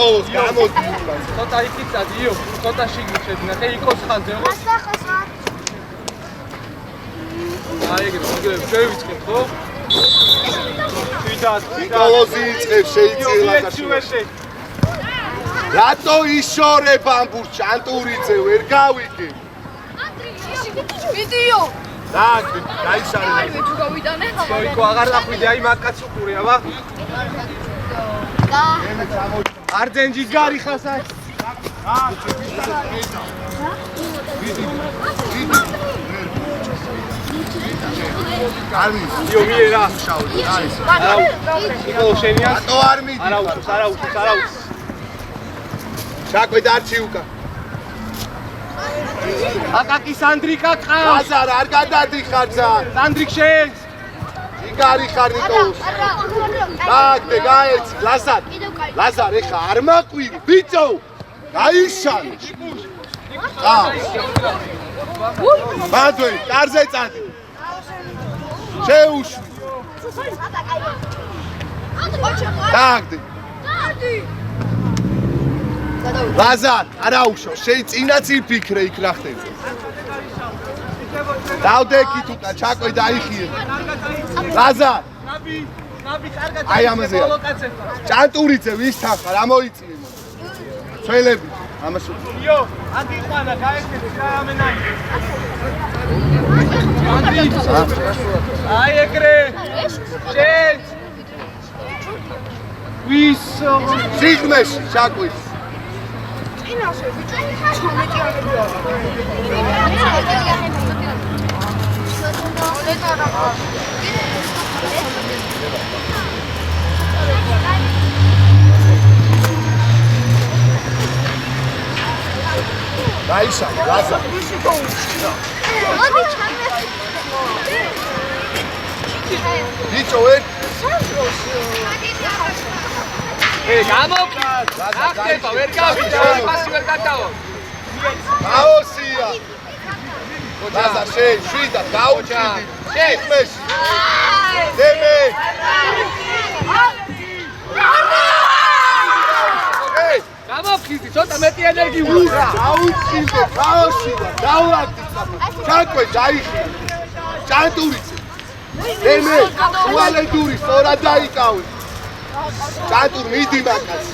ნიკოლოს გამოდი. ცოტა იქიცადი, იო, ცოტა შიგნით შეძნა, ხე იქოს ხანძე, ხო? აი ეგრე, შევიწყებ, ხო? ნიკოლოზი იწყებს შეიწილა. რატო იშორე ბამბურს ჩანტურიძე ვერ გავიგე? ვიდეო. და გაიშარე. აი მე თუ გავიდანე. იქო აღარ დახვიდე, აი მაგაც უყურია, ვა? და არძენჯის გარი ხასა. არის. იო მიერა. არის. ნიკოლო შენია? რატო არ მიდი? არა უშვს. ჩაკვე დარჩიუკა. აკაკი სანდრიკა ყავს. ლაზარ არ გადადიხარ ძან. სანდრიკ შენს. იგარი ხარ ნიკოლოს. დაგდე გაეცი ლაზარ ეხა არ მაკვირი ბიჭო გაიშალე. ბადვე კარზე წადი. შეუშვი. დაგდე. ლაზარ არა უშო შეიწინაც იფიქრე იქ რა ხდება. დავდექით უკა ჩაკვე დაიხიე. ლაზარ ნაბი კარგად აი ამაზეა. ჭანტურიძე ვის თანხარ ამოიწიე. ცველები ამას იო ანდიხანა გაექცე რა ამენაი. აი ეგრე შენ ვისო სიღმეში ჩაკვის. ფინალში ბიჭო 18 არებია. გაიშალე ლაზარ. მოდი ჩამე. ბიჭო ვერ გამოკიდ ახტება ვერ გავიდა პასი ვერ გადავა აოსია ლაზარ შენ შვიდა გაუჩიდი სიღმეში დემე გამოკიდი ცოტა მეტი ენერგიული რა აუჩიდე გაოსია დავაგდი ჩაკვე დაიხი ჭანტურიძე დემე უალედური სწორად დაიკავე ჭანტურ მიდი მაგას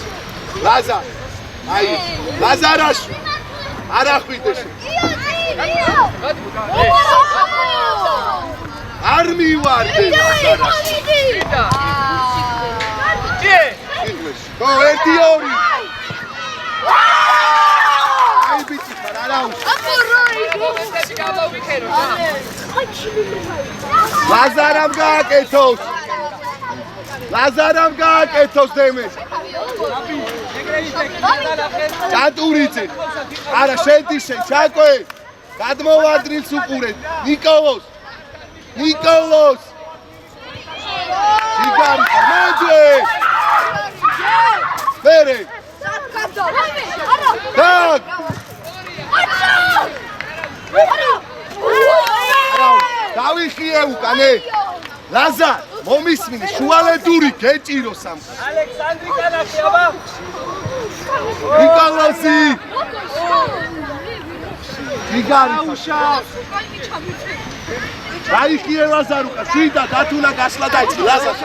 ლაზარ აი ლაზარაში არ ახვიდე შენ არ მივარდე ლაზარაში ხო ერთი ორი აი ბიჭი ხარ არა უშ ლაზარამ გააკეთოს ლაზარამ გააკეთოს დემე ჭანტურიძე არა შედი შენ ჩაკვე გადმოვარდნილს უყურეთ ნიკოლოს იგარი მოძე მერე დაგ დავიხიე უკანე ლაზარ მომისმინე შუალედური გეჭირო სამყარო ალექსანდრი კანაკი აბა ნიკოლოზი იგარი უშა დაიხიე ლაზარ უკან შვიდა დათუნა გასლა დაიწყი ლაზარ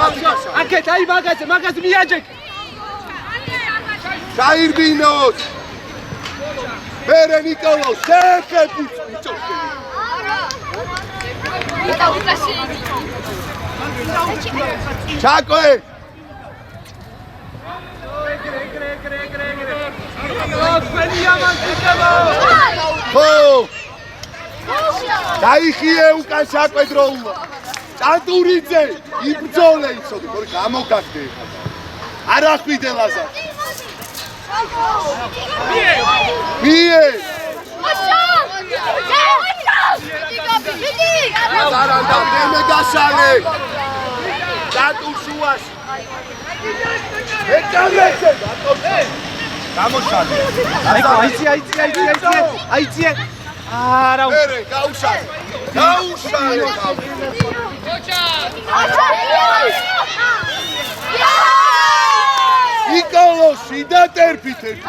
აკეთ აი მაგაზე მიაჯეკ გაირბინოს მერე ნიკოლოს შეხებუც ბიჭო ჩაკვე ხო დაიხიე უკან ჩაკვე დროულა ჭანტურიძე იბრძოლე იცოდი ხო გამოგაგდე არ ახვიდე ლაზარ მie ლაზარანდა დემე გაშალე ჭანტურ შუაში ეკამეცე გამოშალე აიცი არა მერე გაუშალე ნიკოლოში და ტერფით ერთი.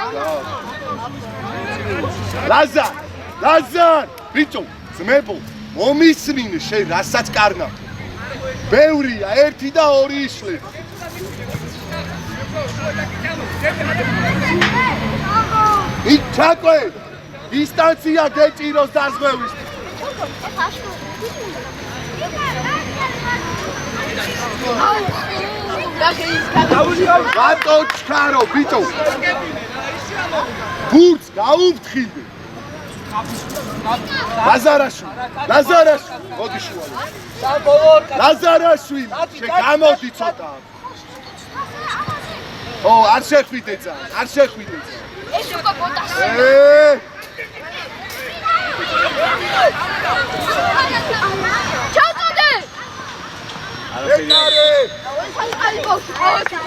ლაზარ, ბიჭო, ძმებო, მომისმინ შენ რასაც კარნა. ბევრია, 1 და 2 ისლი. იქ ჩაკვე, დისტანცია გეჭიროს დაზღვევის. რატო ჩქარო, ბიჭო? ბურთს გაუფრთხილე. ლაზარაშვილი, მოდი შუა. ლაზარაშვილი, შეგამოდი ცოტა. ო, არ შეხვიდე ძა, არ შეხვიდე ძა. ეს უკვე ბოტაში. ჩავწოდე. ეკარე. აი ბავშვი,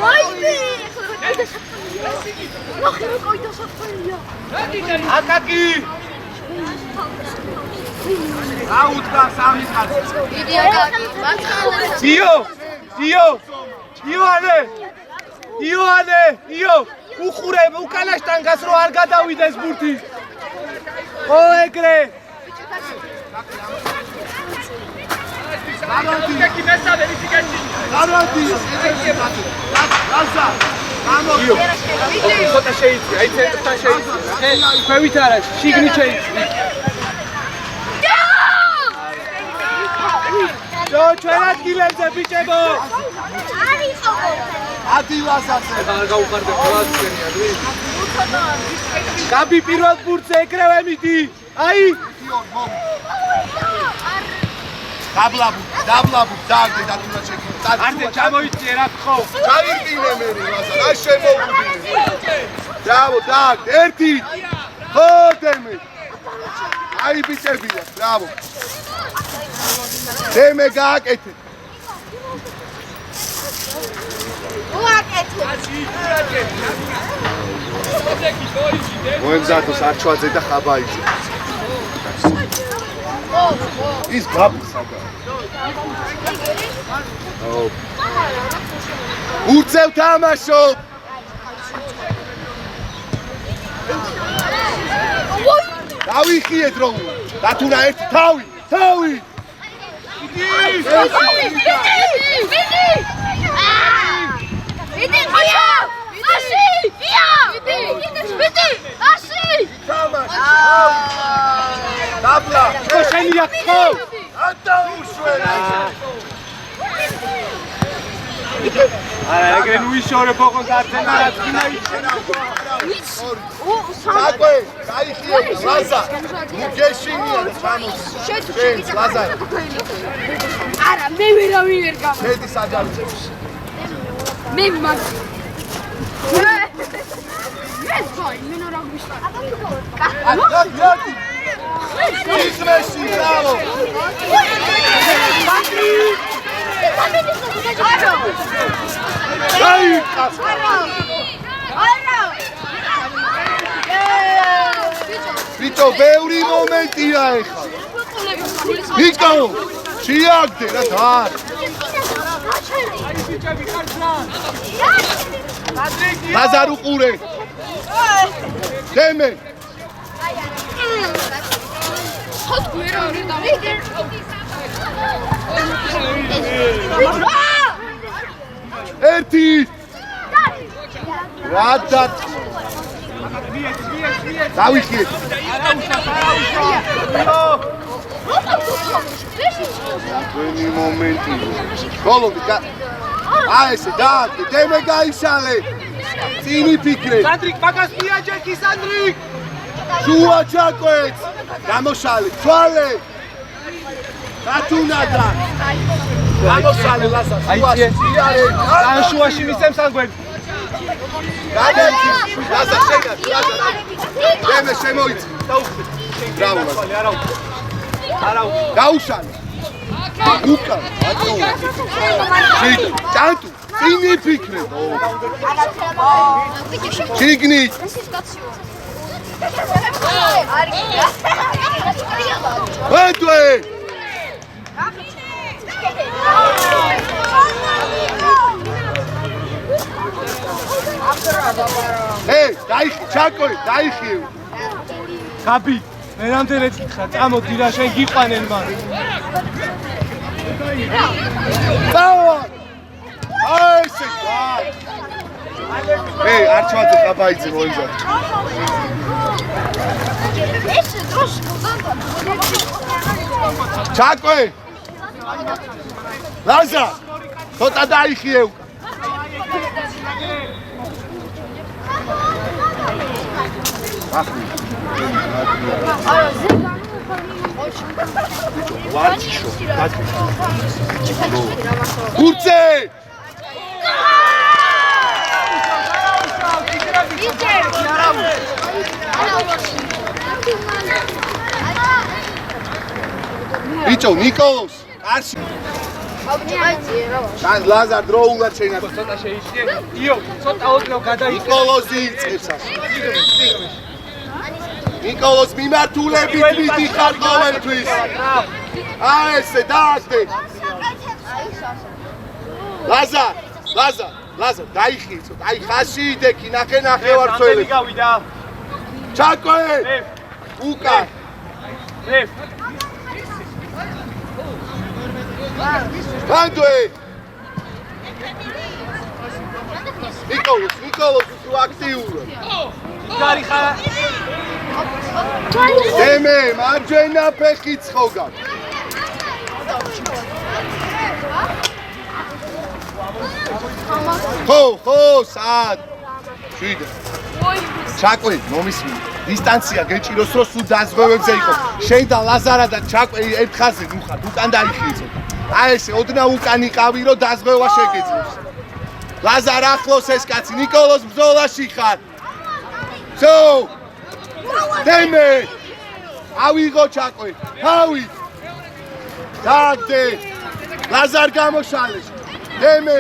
ვაიმე. ნახე რა კაი დასაწყენია. აკაკი. აუდგა სამი კაცი. დიდი აკაკი, მაცხალე. იო, უხურე უკანაშთან გას რო არ გადავიდეს ბურთი. ო ეგრე. ხოთა შეიწია, აი ცენტრთან შეიწია. ქვევით არა, შიგნით შეიწია. ჩვენ ადგილებზე ბიჭებო. ადილასაზე. არ გაუხარდა კლასიანი ადრე. გაბი პირველ ბურთზე ეკრევე მიდი. აი. დაბლაბუ, დაგდე და თუნდაც შეგიძლია. არდე ჩამოიწიე რა ხო. ჩაირტინე მე ლაზარ, აი შემოგვიდი. ბრავო, დაგდე, 1. ხოდემე. აი ბიჭებია, ბრავო. დემე გააკეთე. მოემზადოს არჩვაძე და ხაბაიძე. ის გაბისაგა. უცევ თამაშო. დავიხიე დრო. და თუნა ერთი თავი. დაბლა. შენია ხო? ატაუშვენა. არა, ეგრე ნუ ისორე ფოყოს არცენა რაც გინა ისენა. საკვე, გაიხიე, ლაზა. გეშინია ჩამოს. შენ, ლაზა. არა, მე ვერავინ ვერ გამ. შედი საჯაროებში. მე მაგ. ეს ვაი, მე ნორა გვიშტა. აბა, ისმეში, ბრავო. აი, ბიჭო, ბევრი მომენტია ეხლა. ნიკო, შეაგდე რა და. ლაზარ უყურე. დემე. ერთი. რადა. დავიხიე. ვენი მომენტი. გოლობი და აი ესე დააგდე, დემე გაიშალე. წინი ფიქრე. სანდრიკ მაგას მიაჯექი სანდრიკ. შუა ჩაკვეც. გამოშალე, თვალე. გათუნადა. გამოშალე ლაზა. აიციე. ან შუაში მისცემ სანგვენ. გადაიცი. ლაზა შეგა, ლაზა. დემე შემოიცი. დაუხდე. ბრავო ლაზა. არა. გაუშალე. უკან, ატო. შეი, ჩანტუ. წინი ფიქრე. ჩიგნი. ვეთვე. დაიხი, ჩაკოი, დაიხიე. გაბი, მე რამდენად გიხარ, წამოდი რა შენ გიყვანენ მან. დავა! აი ესე გა. არჩევადზე ყაბაიძე მოიზარ. ესე დროს ჩაკოი! ლაზა! ცოტა დაიხიე. გურცე! ბიჭო, ნიკოლოს, კარში. კან ლაზარ დროულად შეიძლება. ცოტა შეიშიე. იო, ცოტა ოდნავ გადაიწე. ნიკოლოს იწყებს ასე. ნიკოლოს მიმართულებით მიდიხარ ყოველთვის. აი ესე დააგდე. ლაზა, დაიხიე ცოტა. აი ხაში იდექი, ნახე ვარ წველი. გავიდა. ჩაკოე! უკან. ბანდოე! ნიკოლოს უფრო აქტიურად. გარი ხარ. დემე, მარჯვენა ფეხი ცხოგან. ხო, სად. შვიდე. ჩაკვე, მომისმინე. დისტანცია გეჭიროს რომ სულ დაზღვევებზე იყო. შენ და ლაზარა და ჩაკვე ერთ ხაზზე მუხართ, უკან დაიხიე ცოტა. აი ესე, ოდნავ უკან იყავი რომ დაზღვევა შეგეძლოს. ლაზარ ახლოს ეს კაცი, ნიკოლოს ბრძოლაში ხარ. ზო! დემე! ავიღო ჩაკვე, ავი! დააგდე! ლაზარ გამოშალეს. დემე!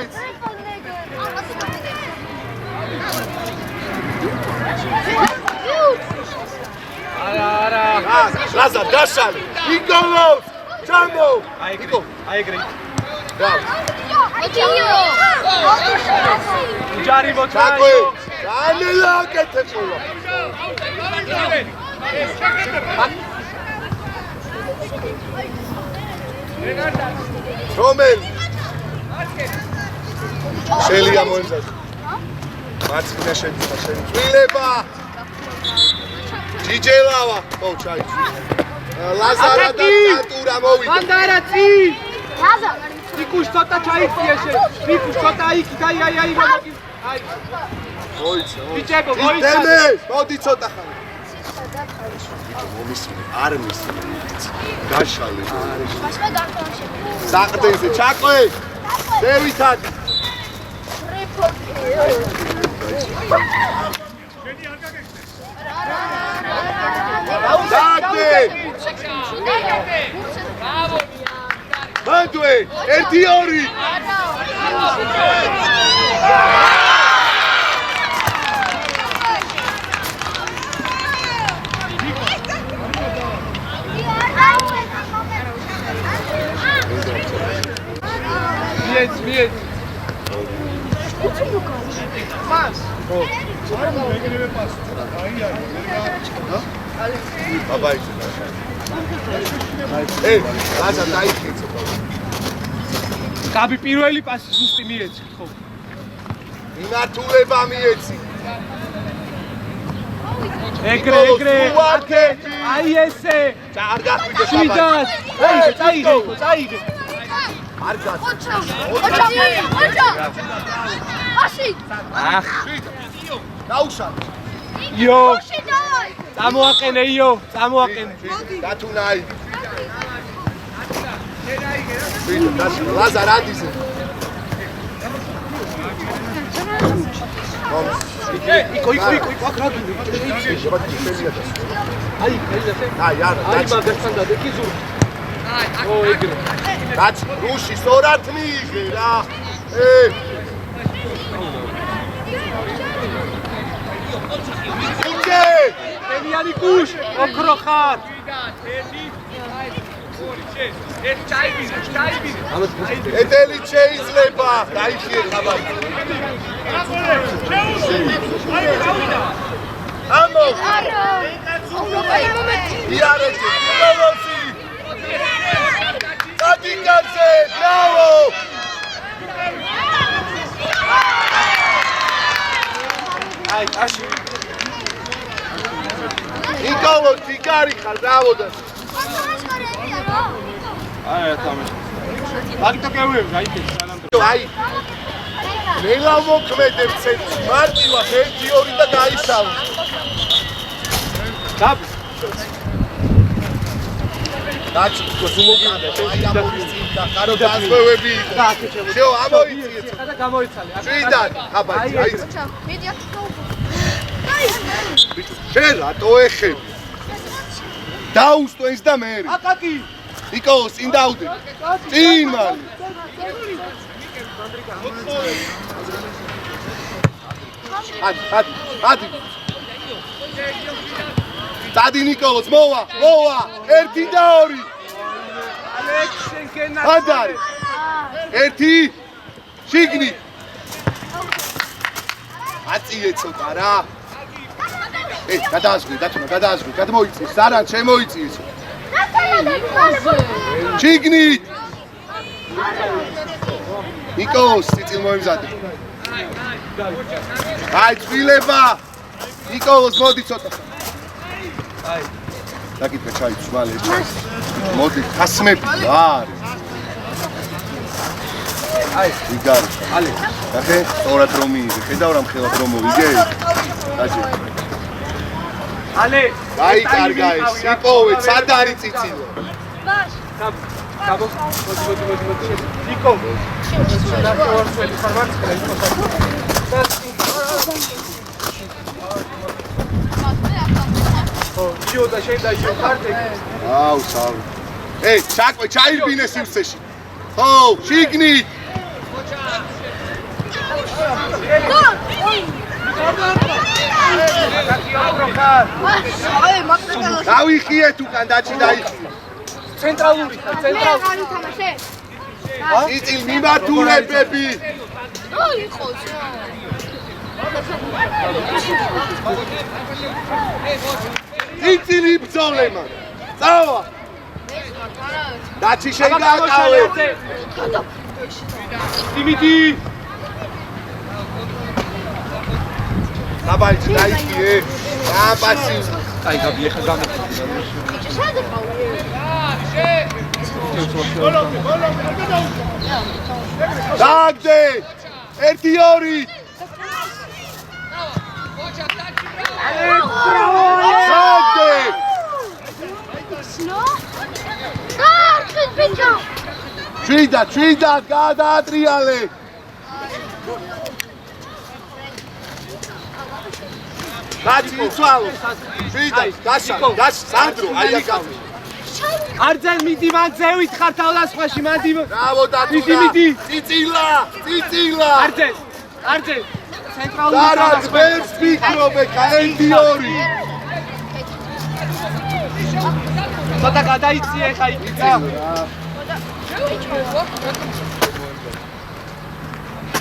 არა. ლაზარ გაშალე. ნიკოლოს! ჩამო! ნიკო, აი ეგრე. ბრავ. ჯარი მოწაი. ჩაკვე! განელა აკეთე ყოლა. რომელი? შელია მოემზადა. მარცხენა შედის შენ. წვილება. ჯიჯელავა. ო, ჩაი. ლაზარა და კატურა მოვიდა. ბანდარაცი. ლაზა. ნიკუშ ცოტა ჩაიწია შენ. ნიკუშ ცოტა იქ, აი. აი. მოიცა. ბიჭებო, მოიცა. დემე, მოდი ცოტა ხარ. მომისმინე, არ მისმინე. გაშალე. მასმა დაკავშე. საყდენზე ჩაკვე. დევითად. დაგდე. ბანდვე, 1-2. მიეც. მას. ბაბაი. ლაზა დაიხიე ცოტა. გაბი პირველი პასი ზუსტი მიეცი, ხო? მიმართულება მიეცი. ეგრე. აი ესე. არ გახვიდე ბაბაი. შვიდად. წაიღე. არ გას. ოჩა. ასი. ახ. დაუშალე. იო. ოჩი დაი. წამოაყენე იო. დათუნაი. ლაზარ ადიზე. იქო, აქ რა გინდა? აი, მაგასთან დადეკი ზურგი. ო, ეგრე. რაც რუში სწორად მიიღე რა. გუნდე! ელიანი კუშ, ოქრო ხარ. ეტელი შეიძლება გაიხიე ხაბარი ამო იარეთი ნოვოსი ტადიკაძე ბრავო აი აში ნიკოლო თიკარი ხარ ბრავო და აი თამე მაგიტო კევი გაიქეთ სანამ აი მე გამოქმედებ ცენტრში მარტივად 1-2 და გაიშალო დაბ დაჩი გასულოგინდა აი ამოდის წინდა ხარო დაზღვევები შეო ამოიწიეთ და გამოიცალე შვიდად ხაბარი აი მედია შენ რატო ეხები დაუსტვენს და მე აკაკი ნიკოლოს წინ დაუდე წინ მალი ადი დადი ნიკოლოს მოვა 1 და 2 ალექსენკენა ადარი 1 შიგნი აწიე ცოტა რა გადაასვი დათუნა გადაასვი გადმოიწიეს ზარან შემოიწიეს შიგნით ნიკოლოს ციცილ მოემზადე აი წვილება ნიკოლოს მოდი ცოტა აი დაკითხე ჩაი ცვალე მოდი ხასმები არის აი ვიგარი ალე ნახე სწორად რომ მიიღე ხედავ რა მხელად რომ მოვიგე დაჭი ალე აი კარგა ეს იპოვე სად არის ციცილო დაბო მოდი ნიკო და ორსველი ფარმაც კრა იო და შენ და იო ხარტე აუ სავი ჩაკვე ჩაირბინე სივრცეში ხო შიგნი დავიხიეთ უკან დაჩი დაიხიე ცენტრალური ცენტრალური ციცილ მიმართულებები ციცილი ბრძოლემა წავა დაჩი შეგაკავე დიმიტი საბაიჭი დაიხიე აბაცი აი გაბიეხა გამო დაგდე 1-2 დაგდე შვიდად გადაატრიალე დაჩი იცვალო შვიდად გაშა სანდრო აი აკავე არძენ მიდი მან ზევით ხარ თავლასხვაში მანდი ბრავო დათუნა მიდი ციცილა არძენ ცენტრალური დარად ვერს ფიქრობ ეხა 1-2 ცოტა გადაიწიე ხა იქ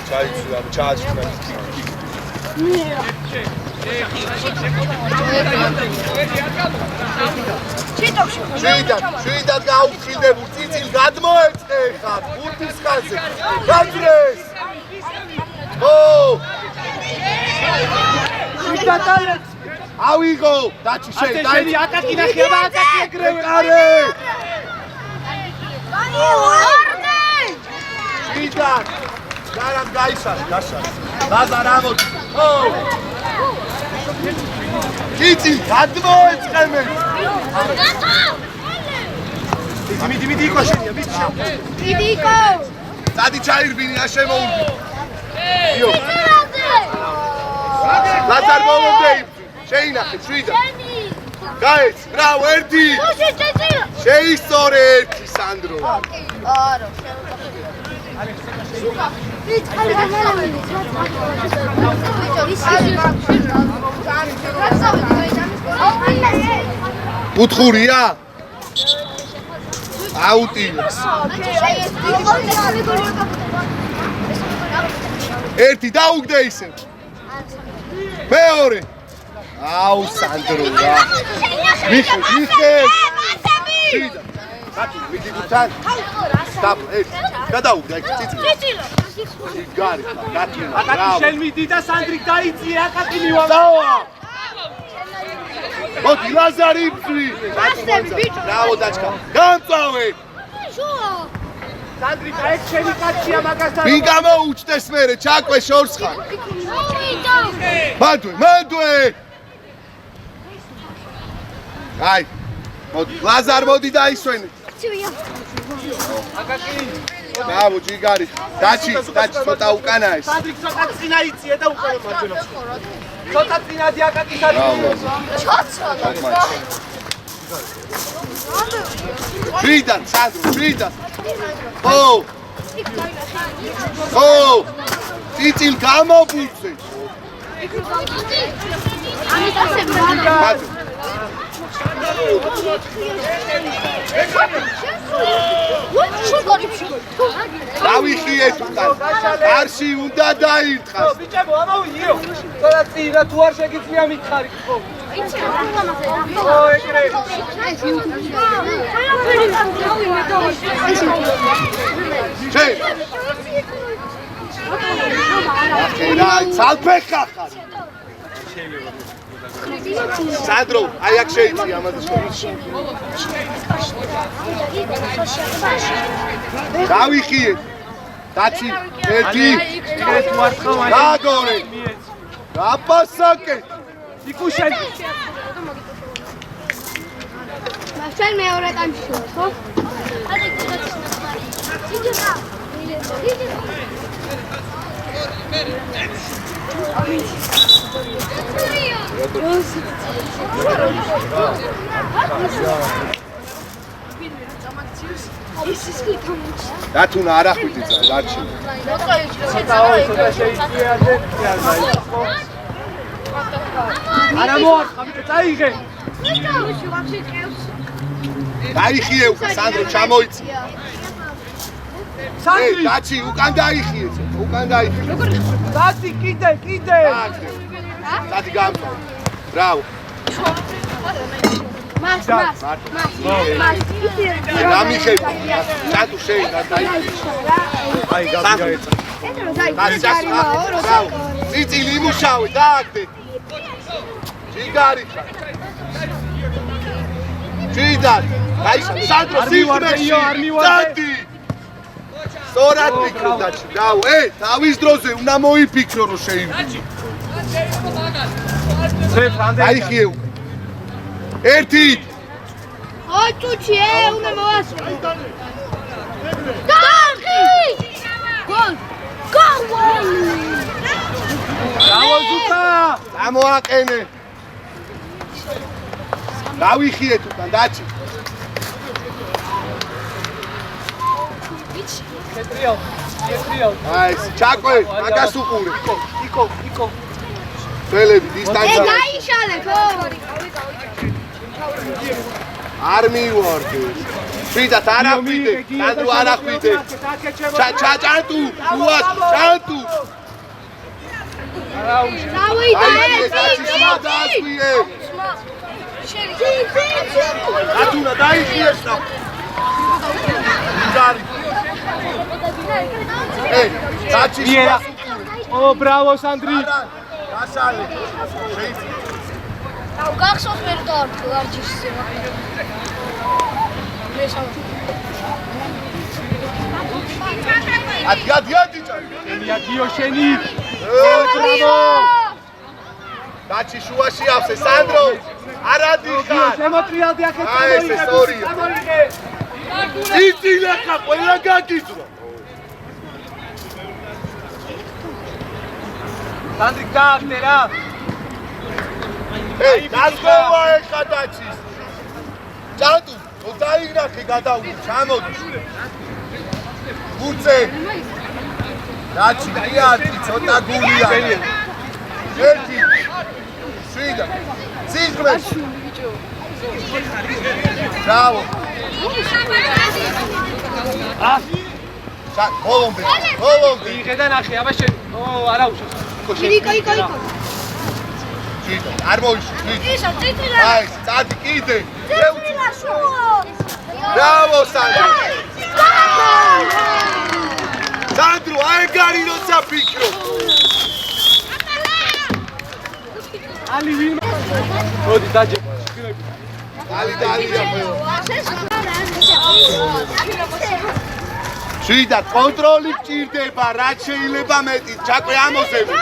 ჩაიცვა ჩააჩქნა შვიდად გაუფრთხილდებულ ციცილ გადმოეწყე ხარ ბურთის ხაზზე გაძრეს ო ავიღო დაჩი შენ შენი აკაკი ნახება აკაკი ეგრევე არე შვიდად გარამ გაიშალე გაშალე ლაზარ ამოდი ო ციცილ გადმოეწყე მე დიმიტი იყო შენია ვიცი დიდიკო დადი ჩაირბინი არ შემოუდი იო ლაზარ მომდე შეინახე შვიდა გაეც ბრავო 1 შეისწორე 1 სანდრო არა უთხურია აუტილებს. ერთი დაუგდე ისე. მეორე. აუ სანდრო რა. მიხე. კაცი, მიდი თან. სტაპ, გადაუგდე იქ ციცი. გარი, კაცი. აკაკი შელმიდი და სანდრიკ დაიწია, აკაკი მივა. დავა. მოდი ლაზარი იბძვი. ბრავო დაჩქა. გამწავე. სანდრიკ აი შენი კაცია მაგასთან. ვინ გამოუჩდეს მერე, ჩაკვე შორს ხარ. მანდვე. აი. მოდი, ლაზარ მოდი დაისვენი. აკაკი ბრავო ჯიგარი. დაჩი, ცოტა უკანა ეს. სანდრიკ ცოტა წინა იწია და უკანა მარჯვენა. ცოტა წინადი აკაკი სანდრიკ. შვიდან, სანდრო, შვიდან. ო! წიწილ გამობუცე. დავიხიეთ უკან. არში უნდა დაირთხას. ბიჭებო, ამოვიო. ცოტა წინა თუ არ შეგიძლია მითხარი ხო? ო, ეგრე. შე. ახლა ცალფეხა ხარ. სანდრო, აი აქ შეიწი ამაზე შორის. დავიხიეთ. დაცი, ერთი. თუ არ ხავ დაგორე. გაპასაკე. იკუშენ. მაშინ მეორე ტაიმში შევარ, ხო? დათუნა არ ახვიდი ძა, დარჩი. არა მოახა, ბიჭო, წაიღე. დაიხიე უკვე, სანდრო, ჩამოიცი. სანდრი, დაცი, უკან დაიხიე, უკან დაიხიე. დაცი, კიდე. დადი გამწვა. ბრავო. მას. გამიხები. დათუ შეიძლება დაიხიე. აი, გამიგაეცა. ბრავო. წიწილი იმუშავე, დააგდე. ჯიგარი ხარ. ჯიდან. აი, სანდრო, სივრეში. დადი. სწორად ფიქრო დაჩი. ბრავო. თავის დროზე უნდა მოიფიქრო რომ შეივიდე. დაიხიე უკვე. ერთი. ой, чучи, უნდა მოვასწრო. დაღი! გოლ! ბრავო ზუკა! ამოაყენე. დავიხიეთ უკან, დაჩი. კეტრიალ. აი, ჩაკვე, მაგას უყურე. იკო. ველები დისტანცია. გაიშალე, ხო? არ მივარდე. ვიდათ არ ახვიდე, სანდრო არ ახვიდე. ჩაჭანტუ, უას, ჭანტუ. დავიდა დაასვიე. ათუნა დაიხიეს რა. გარი. დაჩი შუა. ო, ბრავო სანდრი. გასალე. აუ, გახსოვს მე დავარქე ვარჯიშზე. ადი ჭარი. შენია გიო შენი. ბრავო. დაჩი შუაში ავსე სანდრო. არადი ხარ. შემოტრიალდი აქეთ აი, ეს ისტორია. გამოიგე. ძიძილა ხა ყველა გაგიძრო. სანდრი გააგდე რა. დაგოვა ეხა დაჩის. ჭანტუ, დაიგრახე გადავიდე, ჩამოდი. გუწე. დაჩი, იატი, ცოტა გულია. ერთი. შვიდა. ციგრეში. ბრავო. ბოლომდე. იხედა ნახე, აბა შენ. არა უშავს. იკო. არ მოიშვი. ისა, წიწილა. აი, წადი კიდე. წიწილა შუო. ბრავო, სანდრო. სანდრო, აი გარი როცა ფიქრო. ალი ვინ? მოდი დაჯე. ალი დალია. შვიდად კონტროლი გჭირდება, რაც შეიძლება მეტი. ჩაკვე ამოსები.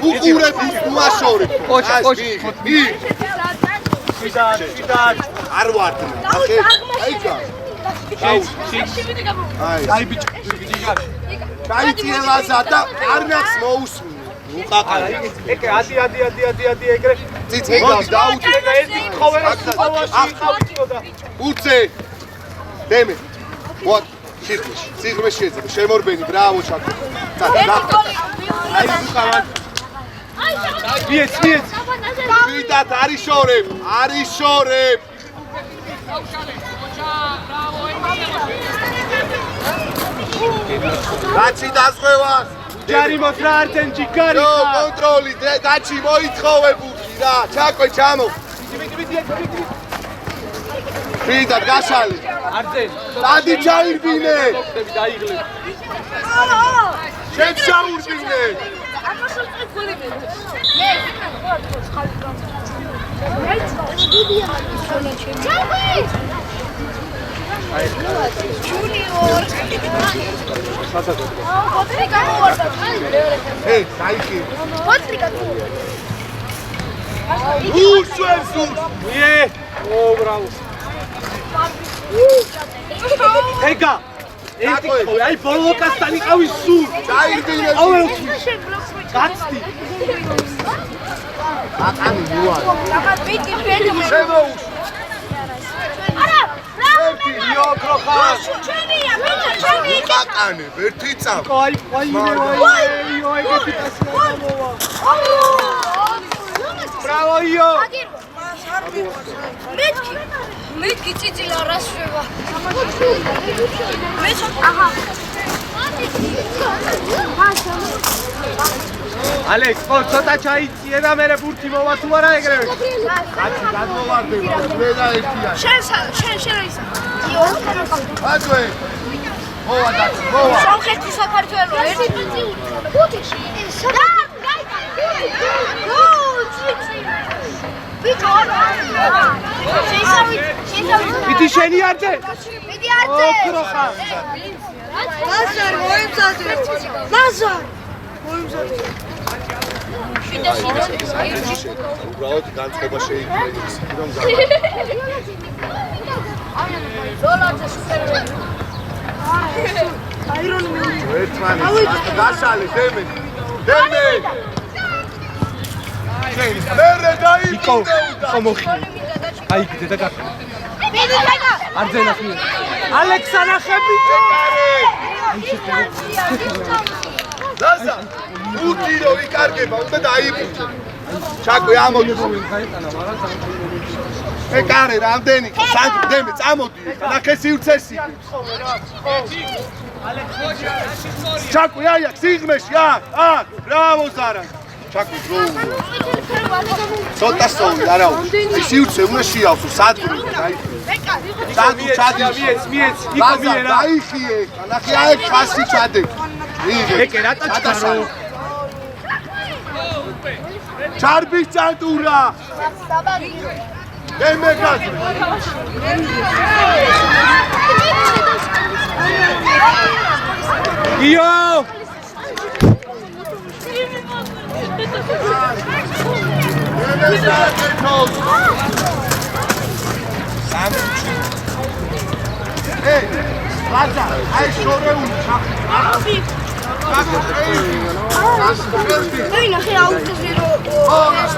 უყურები უაშორებ. ოჩი. შვიდად. არ ვარ. ახე, აიცა. აი ბიჭი. გაიწიელაზა და არნახს მოусმინე. უყაყარა. ეკე ადი ეგრე. ციცი მოდი დაუჭე. ერთი ხოვერა სულაში ყავწოდა. უცე. დემე. ვოთ. სიღრმეში შეიძლება. შემორბენი, ბრავო ჩაკო. აი უყავარ. მიეც. ვიდათ არის შორებ. გაჩი დასხვევას. ჯარი მოთრა არცენჯი გარი. ნო კონტროლი, გაჩი მოითხოვე ბუქი რა. ჩაკო ჩამო. ვიდათ გაშალი. არცენ. დადი ჩაირბინე. დაიღლე. შენ ჩაურბინე. ეი, საიქი. უშევს. ბრავო. ეგა. ერთი ხოვე, აი ბოლოკასთან იყავის სულ. ჩაირბინე. გაცდი. აკანი მოა. შემოუშ. იოკროხა. აკანი, ერთი წამ. აი ეგეთი კაცია მოვა. ბრავო იო. მეთქი წიწილა რა შვება. აჰა. ალექს, ხო, ცოტა ჩაიწიე და მე ბურთი მოვა თუ არა ეგრევე. კაცი გადმოვარდება, მე და ერთია. შენ ის. აკვე. მოვა და მოვა. სამხრეთი საქართველო, ერთი პენსიური. ხუთი. იტი შენი არზე? მიდი არზე. ოქროხა. ლაზარ მოიმზადე. ლაზარ. მოიმზადე. უბრალოდ განწყობა შეიძლება ის რომ ზოლაძე სუპერმენი. აირონი მე. ერთმანეთს გაშალე დემე. მერე იკო, დაიბინე. ხომოხი. აი კიდე და გახ. მიდი დაგა. არძენას მი. ალექსანა ხებიჭო. ლაზა, უტირო იკარგება, უნდა დაიბინე. ჩაკვე ამოდი. ეკარე რამდენი? სანდრო დემე წამოდი. ნახე სივრცესი. ჩაკვე აი აქ სიღმეში აქ. ბრავო ზარა. ჩაკვე დრო. ცოტა სწორი არა უშ. სივრცე უნდა შეავსო სადგური დაიხიე. სანდრო ჩადი მიეც, იკო მიერა. დაიხიე. ნახე აი ხასი ჩადე. ეკე რატო ჩარო? ჩარბის წანტურა. დემე გაზ. იო! დემე გაზ. სამჩი. ეი, ლაზა, აი შორეული ჩახი. აი ნახე აუზზე რო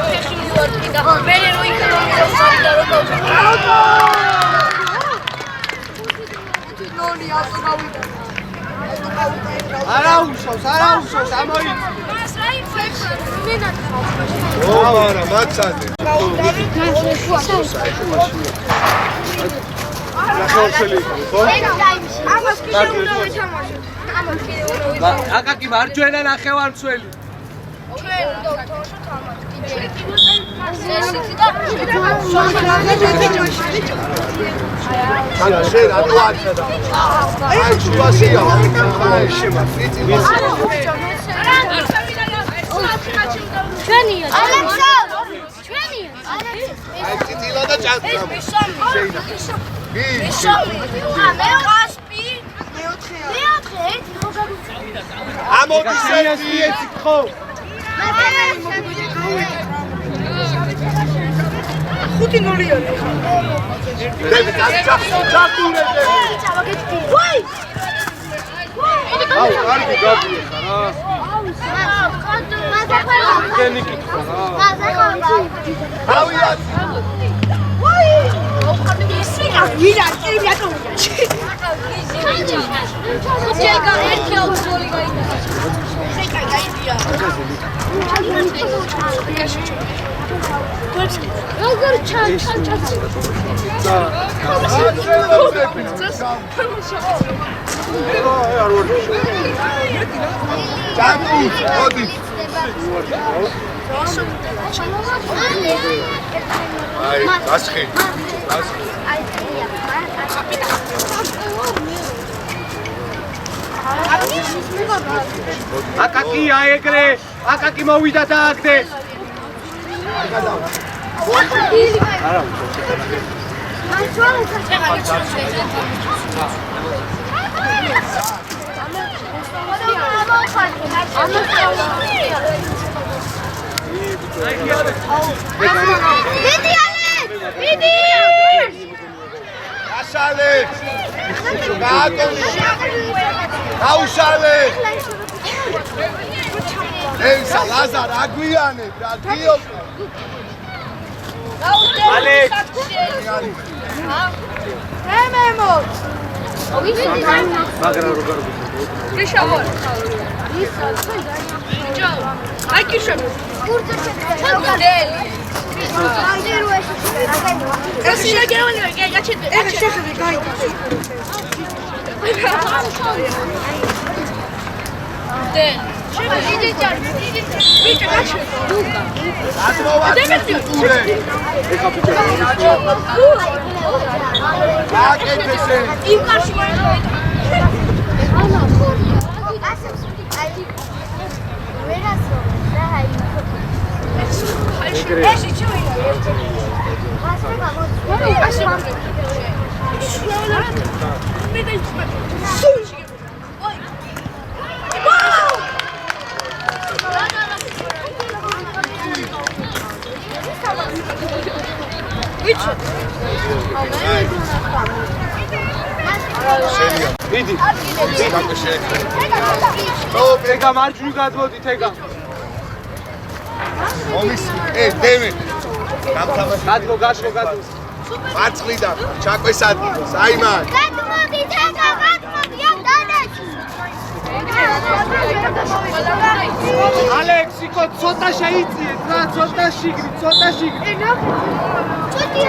ფეხი მივარდი და მე რო იქნები და რო ნონი ავტო გავიდა. არა უშავს, ამოი. მას რაი ფეხს მენა. არა, მაცადე. ნახე ორსელი, ხო? ამას კიდე უნდა ვითამაშოთ. ამას კიდე უნდა ვითამაშოთ. აკაკი მარჯვენა ნახევარმცველი. ჩვენ უნდა ვითამაშოთ ამას კიდე. ესეთი და ალა შენ ანუ არჩა და აი შუაშია აი შემა ფიცი ჩვენია ალექსა ჩვენია აი წილა და ჭანტა ეს მესამე მე ყასპი მეოთხე ერთი ხო გაგუწევდა ამოდის ერთი ხო ხუთი ნული არის დები ჩახტურე ვაი აუ კარგი გაგია ხარა დენი კითხვა ავია ვაი ისია ვირა წერიატო ჯეკა ერთი აუზოლი გაიდა შეკა გაიდია როგორ ჩან ჭანტი მოდი აი გასხი აკაკი აეგრე აკაკი მოვიდა და აგდე არა გაშალე გაუშალე ევსა ლაზარ აგვიანებ რა გიო ალექ მემოთ მაგრამ რო გარბი გიშავარ ჯო აი გიშავ კურდელი ეს შეგევლი გაჩეთ ეს შეხები გაიგე დენ შეიძლება იძიჭარ ვიჭა გაჩეთ დუკა ატმოვატურე ეხა ბიჭო აკეთესე იმ კარში ანა ვერასო და აი ეს ჩუია გასება მოწვე ასე მე და სუში ой ვაუ ვიჩო მიდი გაკეთე ეგა მარჯვნივ გადმოდით ეგა ომის დემე გამთამაში გადმო გაშო გადმო მარცხლიდან ჩაკვეს ადგილს აი მან გადმოდი თეკა გადმოდი ამ დანეჩი ალექსიკო ცოტა შეიწიეთ რა ცოტა შიგნით ჩუტი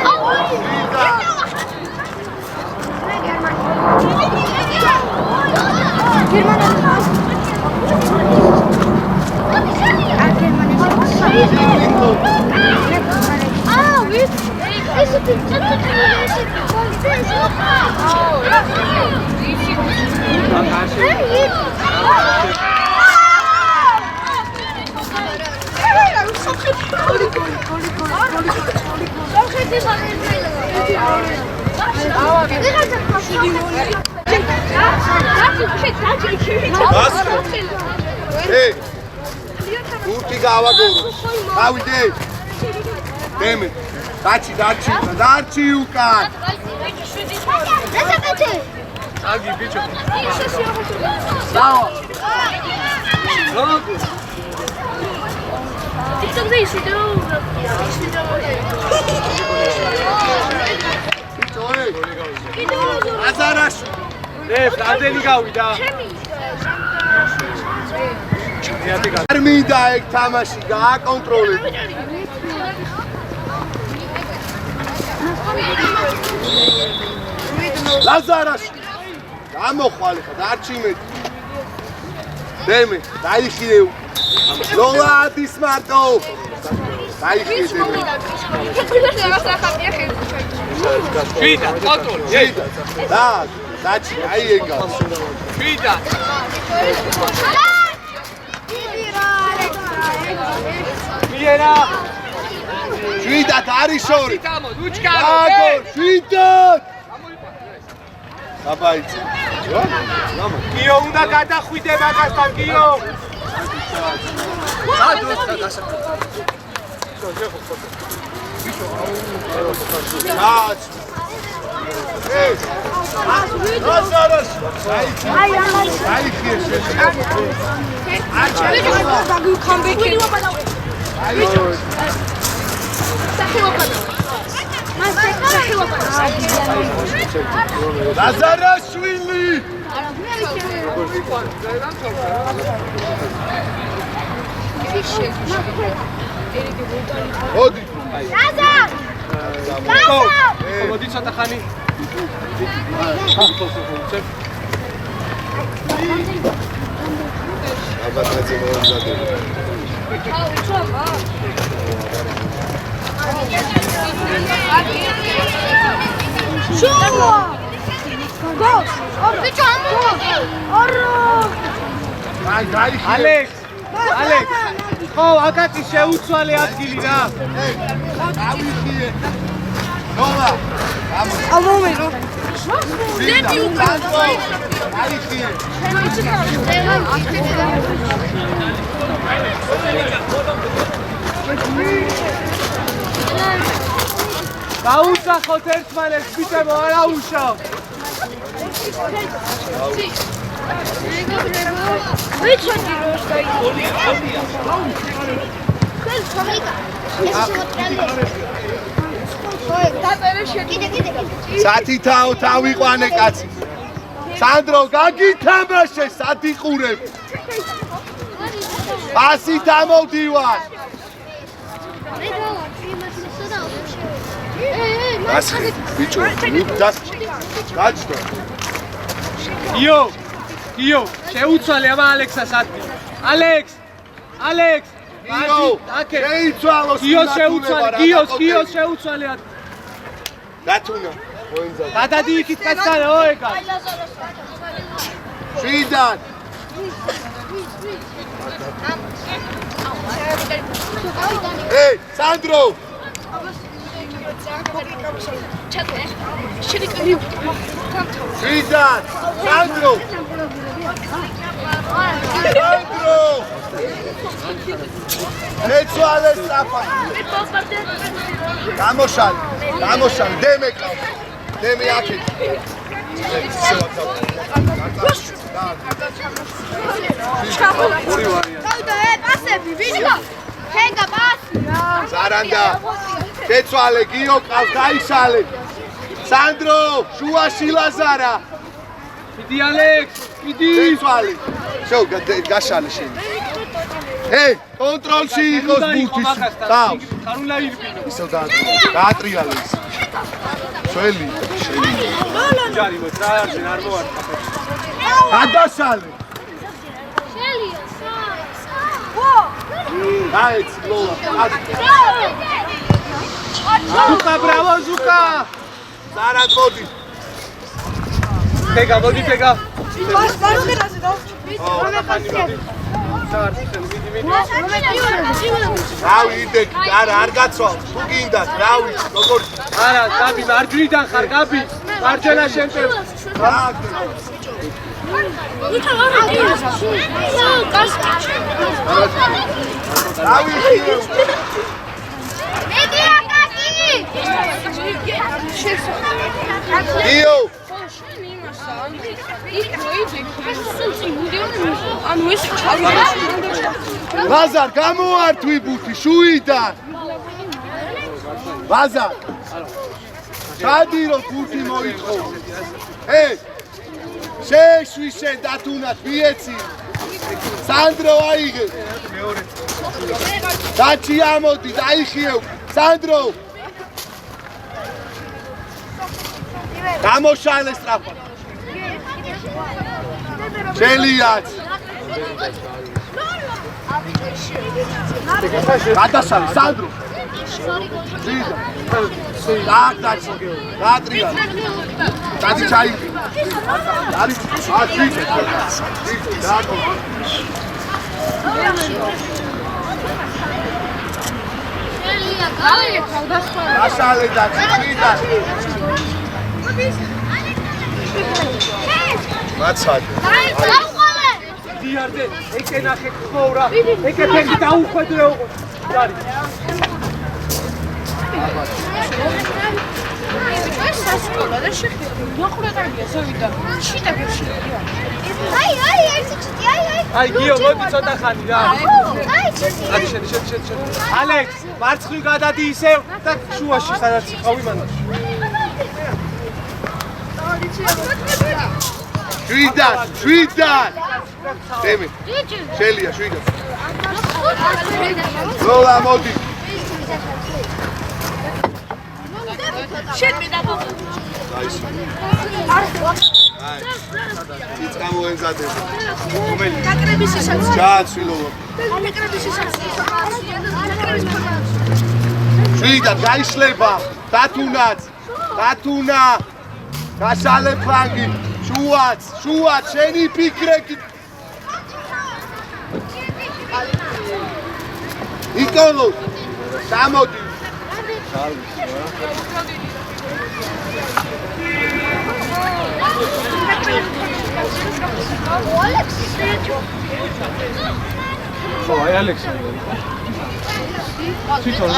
ურთი გავაგორო გავიდე დემე დარჩი უკან აგი ბიჭო აზარაში რამდენი გავიდა არ მინდა ეგ თამაში გააკონტროლებ ლაზარაში გამოხვალ ხა დარჩიმეთ. დემე, დაიხიე. ლოლადის მარტო. დაიხიე დემე. ვიდა, კონტროლი. ვიდა. და, დაჩი, აიენგა. ვიდა. მიერა. ვიდა, არის შორი. თამო, უჩქარო. აგო, ვიდა. აბაიცი. გიო უნდა გადახვიდე მაგასთან, გიო. დაჩ. ე, აზარას. დაიხიე შენ. ლაზარაშვილი. მოდი. ლაზარ! მოდი ცოტა ხანი. აბა დაძე მოამზადე. შუა! გოს! ბიჭო, ამო! ორო! დაიხიე. ალექს! ალექს! ხო, აკაკი შეუცვალე ადგილი რა. დავიხიე. ნოლა. ამომერო. ზედი უკანო. დაიხიე. გაუსახოთ ერთმანეთს, ბიჭებო, არა უშავ. ბიჭო, ჯიროს დაიწოლი. ხელ ხომიკა. ეს შემოტრალე. დაწერე შეკიდე. სათითაო თავიყვანე კაცი. სანდრო, გაგითამაშე, სათიყურებ. ასით ამოვდივარ. ასი, ბიჭო, დაჭდო. გიო, შეუცვალე აბა ალექსას ადგილი. ალექს! გიო, შეიცვალოს. გიო შეუცვალე, გიო შეუცვალე ადგილი. დათუნა, მოინძადა. გადადი იქით კაცთან, ოეგა. შვიდან. ეი, სანდრო. შვიდან. სანდრო. მეცვალე საფა. გამოშალ, დემე ყავს. დემე აქეთ. პასები, ვინო? ჰენგა პასი რა. ზარანდა. შეცვალე, გიო ყავს, დაიშალე. სანდრო, შუაში ლაზარა. იდი ალექს, იდი. შეცვალე. შო, გაშალე შენ. ეი, კონტროლში იყოს ბუთის. დავს. ხარულა ირბინო. ისო დაატრიალე ის. შველი. ჯარი მოც რა არ მოარტყა. გადაშალე. შელია, სა. დაეც ლოლა. ზუკა, ბრავო, ზუკა. ზარა მოდი. ფეგა, მოდი ფეგა. ბასკერაზე და. რავი იდეკ, არ გაცვალ. თუ გინდათ, რავი, როგორ არა, გაბი მარჯვნიდან ხარ, გაბი. მარჯვენა შემტევ. რავი ხიო. გიო. ლაზარ, გამოართვი ბუთი, შუიდან. ლაზარ. ჩადირო ბუთი მოიყო. შეშვი შენ დათუნათ, მიეცი. სანდრო აიღე. დაჩი ამოდი, დაიხიევ. სანდრო. გამოშალე სწრაფად. შელიაც გადასალი სანდრო დააგდაჩი დაატრია დადი ჩაიგი არის ათი დააკო შელია გავიქავ დასხვა დასალე და წიდა მაცად დაიწყალე დიარდე ეკე ნახე ხოვრა ეკე ფეხი დაუხვედრე არის ეს სასკოლა და შეხედე ნახურებია ზევიდა შიდა გერშია აი ერთი ჩიტი აი გიო მოდი ცოტა ხანი რა აი ჩიტი აი შედი ალექს მარცხნივ გადადი ისევ და შუაში სადაც ყავი მანდ შვიდად დემი შელია შვიდად როლა მოდი შედგა ის გამოენზადება რომელი კაკრების ისაც ჩააცვილო კაკრების ისაც კაკრების შვიდად გაიშლება დათუნა გასალე ფლანგი შუაც შენი ფიქრები იკოლო გამოდი აი ალექს თვითონ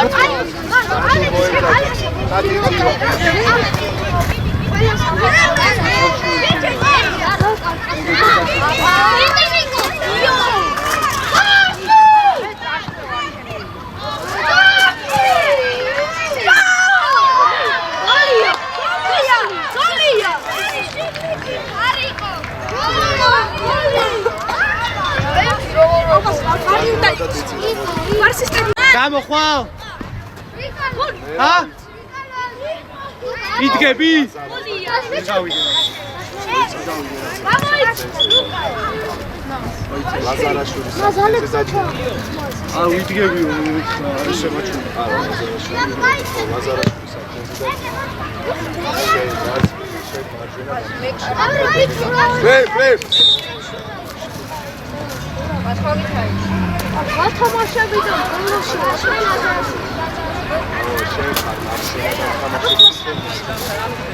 გამოხვალ ჰა იდგები ლაზარაშვილის აა ვიდგები არის შემაჩული ლაზარაშვილის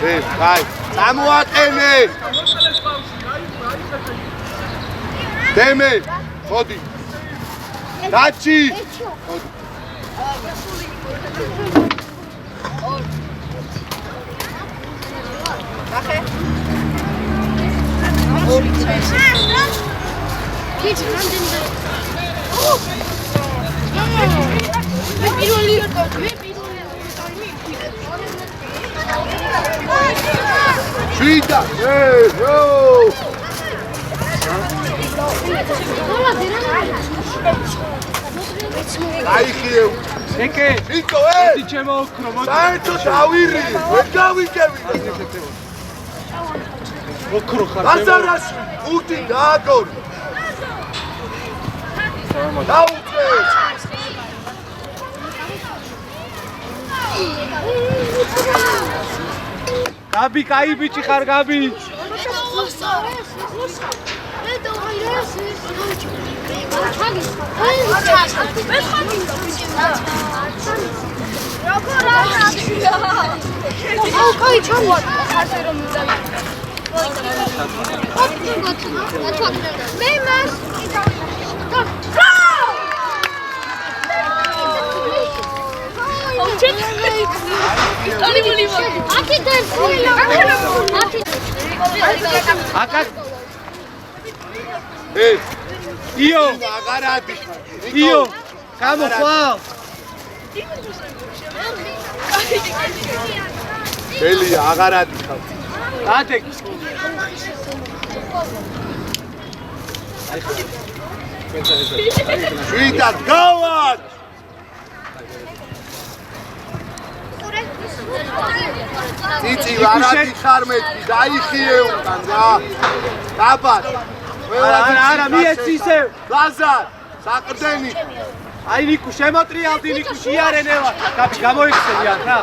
აი, წამოაყენე. დემე, ხოდი. დაჩი. ნახე. ორი წესი. კიც რამდენი მე პირველი შვიდა, ო! აი ხიევ. ეკე, იკო, დი ჩემო ოქრო, მოდი. საერთოდ ავირი, ვერ გავიკევი. ოქრო ხარ. ლაზარას უთი დააგორ. დაუწე. გაბი, კაი ბიჭი ხარ, გაბი. აკა იო აგარადი იო გამოხვალ ელია აგარადი ხარ ადეკ შვიდა გავარ წიწი ვარადი ხარ მეთქი დაიხიე უკან რა დაბად არა მიეცი ისევ ლაზარ საყრდენი აი ნიკუ შემოტრიალდი ნიკუ შეარენელა კაპი გამოიქცევი აქ რა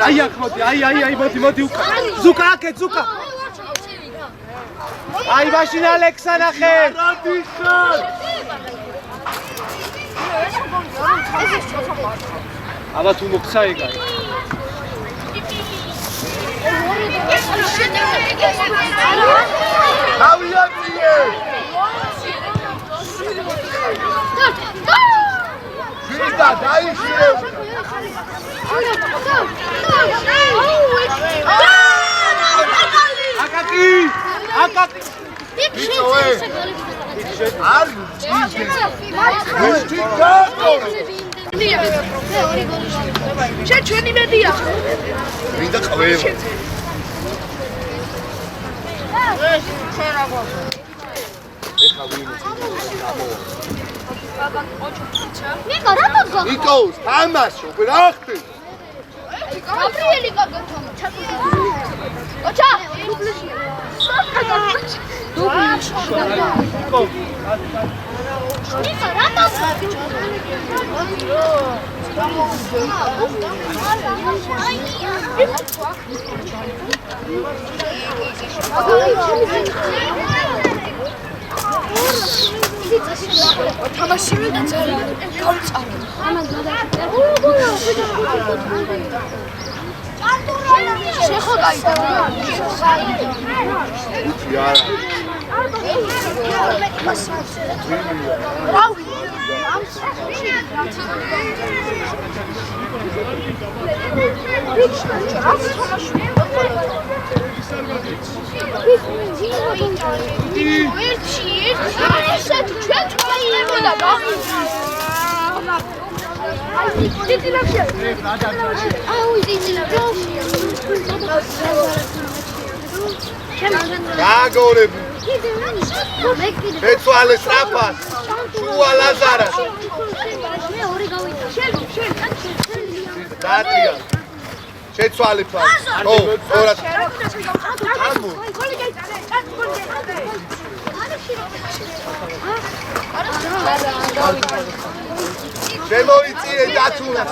აი აქ მოდი აი მოდი უკან ზუკა აქეთ ზუკა აი მაშინ ალექსა ნახე ვარადი ხარ აბა თუ მოგცა ეგა დავიაწიე ვიდა დაიხიე აკაკი არ ვიჭი გაკორე შენ ჩვენი მედია ვიდა ყველა ეხა ვინ ნიკო რა მოგო ნიკოს თამაშო რა ხდება გაბრიელი გოგო ოჩა ნიკო რა თამაში და წერა გავწარე შეხო გაიგო გაგორები ეცვალე სრაფას შუა ლაზარას დატია შეცვალე ფას ო ორად ამო შემოიწიე დათუნა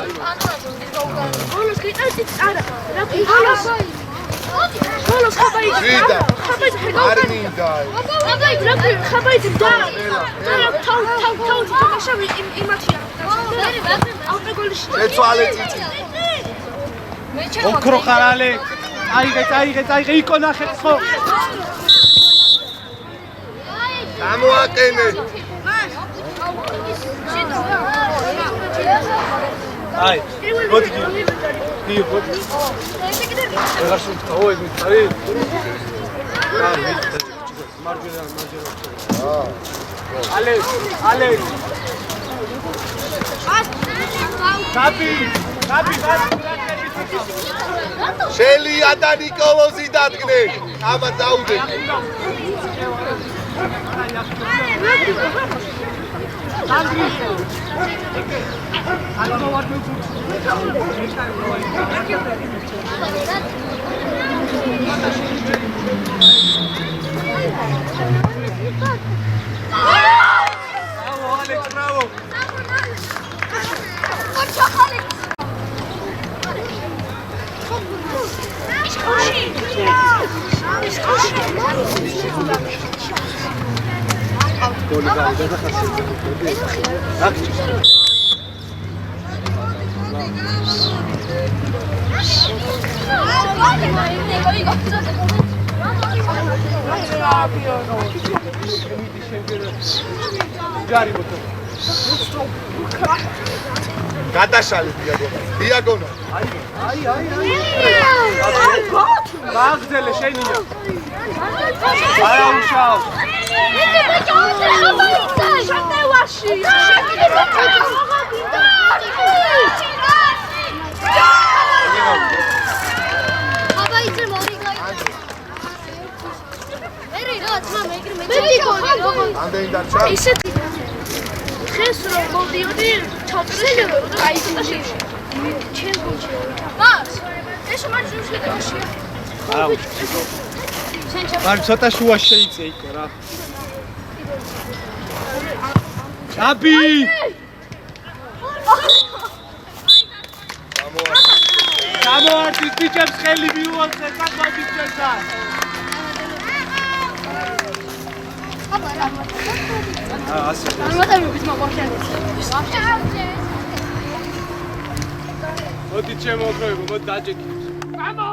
ვიდა არ მინდა შეცვალე წიწი ოქრო ხარალე აიღე იკო ნახე ხო გამოაყენე აი მოდი მოდი რა შევქვა ოი მიწარი მარჯვენა ალე კაპი შელია და ნიკოლოზი დადგნე ამა დაუდე Bravo! გადაშალე დიაგონა. აი. მაგძელე შენია. არა უშავ. ხეს რომ მოდიოდი ჩავწერე აი და შეშე ჩემ გოჩი მას ეს მარჯვენა შეკოშია. არა მაგრამ ცოტა შუა შეიწე იქო რა აბი გამოართის ბიჭებს ხელი მიუვარდე საკმაოდ ჩვენთან ასე წარმატებების მოყვარხელი. მოდი ჩემო ოქროებო მოდი დაჯექით გამო